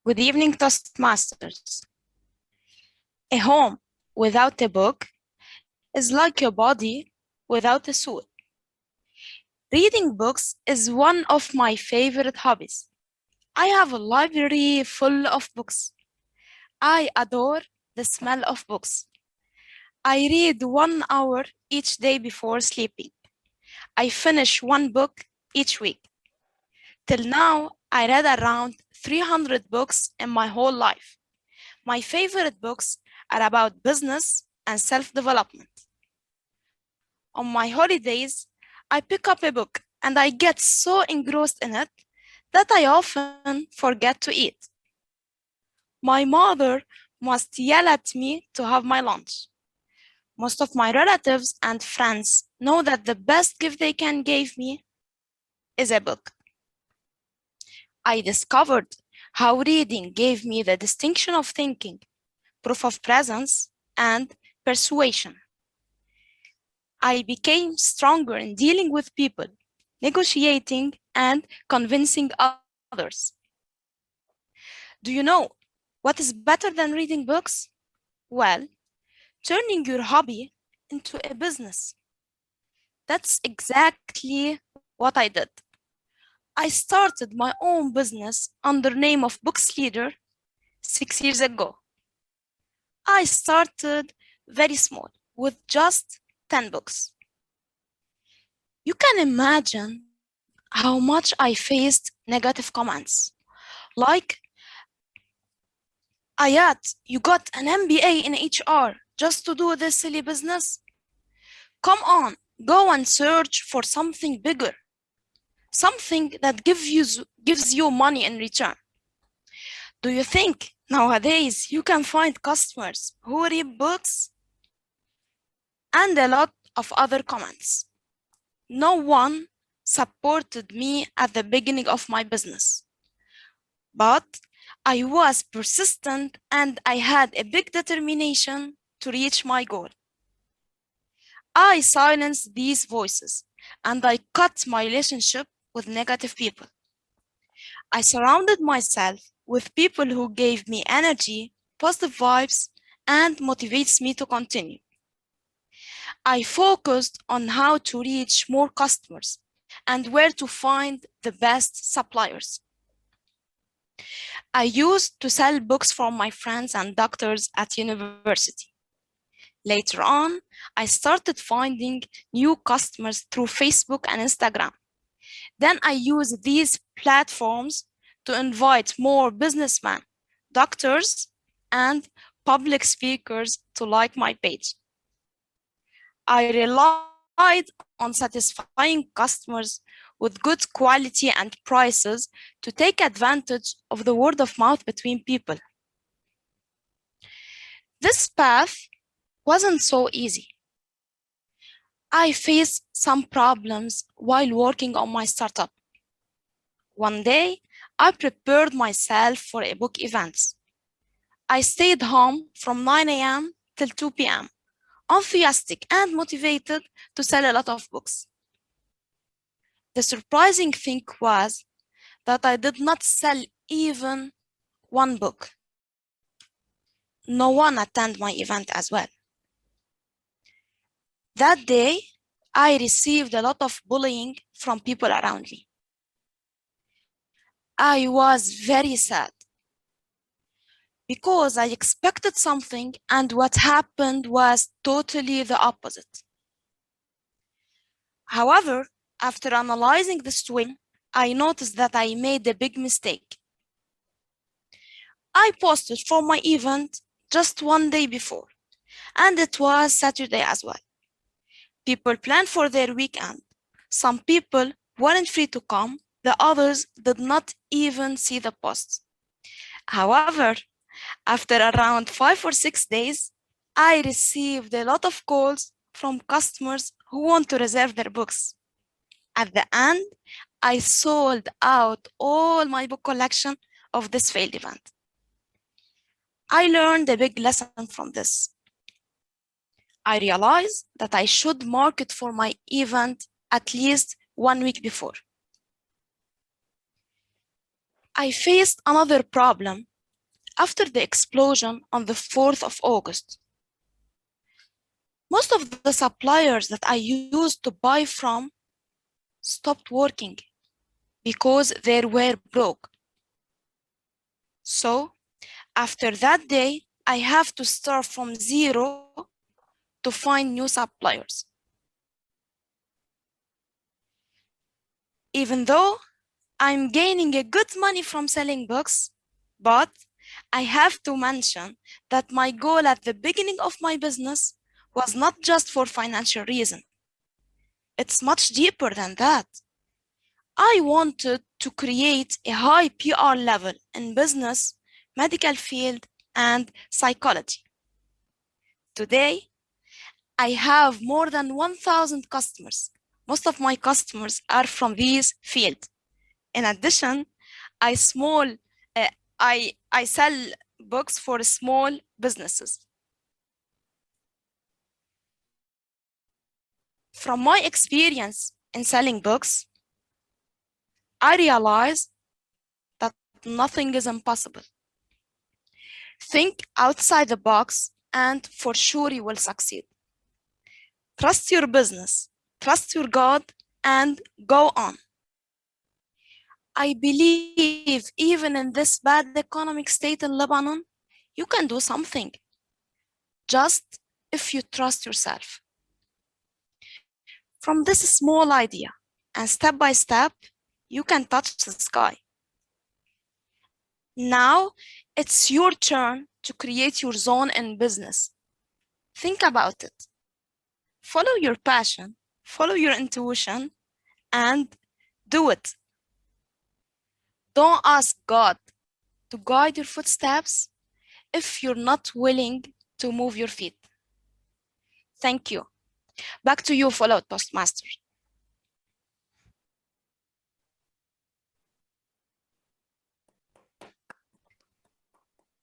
Good evening, Toastmasters. A home without a book is like your body without a soul. Reading books is one of my favorite hobbies. I have a library full of books. I adore the smell of books. I read 1 hour each day before sleeping. I finish one book each week. Till now, I read around 300 books in my whole life. My favorite books are about business and self-development. On my holidays, I pick up a book and I get so engrossed in it that I often forget to eat. My mother must yell at me to have my lunch. Most of my relatives and friends know that the best gift they can give me is a book. I discovered how reading gave me the distinction of thinking, proof of presence, and persuasion. I became stronger in dealing with people, negotiating, and convincing others. Do you know what is better than reading books? Well, turning your hobby into a business. That's exactly what I did. I started my own business under name of Books Leader 6 years ago. I started very small with just 10 books. You can imagine how much I faced negative comments. Like, Ayat, you got an MBA in HR just to do this silly business? Come on, go and search for something bigger, something that gives you money in return. Do you think nowadays you can find customers who read books? And a lot of other comments. No one supported me at the beginning of my business. But I was persistent and I had a big determination to reach my goal. I silenced these voices and I cut my relationship with negative people. I surrounded myself with people who gave me energy, positive vibes, and motivates me to continue. I focused on how to reach more customers and where to find the best suppliers. I used to sell books from my friends and doctors at university. Later on, I started finding new customers through Facebook and Instagram. Then I used these platforms to invite more businessmen, doctors, and public speakers to like my page. I relied on satisfying customers with good quality and prices to take advantage of the word of mouth between people. This path wasn't so easy. I faced some problems while working on my startup. One day, I prepared myself for a book event. I stayed home from 9 a.m. till 2 p.m., enthusiastic and motivated to sell a lot of books. The surprising thing was that I did not sell even one book. No one attended my event as well. That day, I received a lot of bullying from people around me. I was very sad because I expected something and what happened was totally the opposite. However, after analyzing the situation, I noticed that I made a big mistake. I posted for my event just one day before, and it was Saturday as well. People planned for their weekend. Some people weren't free to come, the others did not even see the post. However, after around 5 or 6 days, I received a lot of calls from customers who want to reserve their books. At the end, I sold out all my book collection of this failed event. I learned a big lesson from this. I realized that I should market for my event at least 1 week before. I faced another problem after the explosion on the 4th of August. Most of the suppliers that I used to buy from stopped working because they were broke. So, after that day, I have to start from zero to find new suppliers. Even though I'm gaining a good money from selling books, but I have to mention that my goal at the beginning of my business was not just for financial reason. It's much deeper than that. I wanted to create a high PR level in business, medical field, and psychology. Today, I have more than 1,000 customers. Most of my customers are from these fields. In addition, I sell books for small businesses. From my experience in selling books, I realized that nothing is impossible. Think outside the box and for sure you will succeed. Trust your business, trust your God, and go on. I believe even in this bad economic state in Lebanon, you can do something. Just if you trust yourself. From this small idea and step by step, you can touch the sky. Now it's your turn to create your zone in business. Think about it. Follow your passion, follow your intuition, and do it. Don't ask God to guide your footsteps if you're not willing to move your feet. Thank you. Back to you, fellow Toastmasters.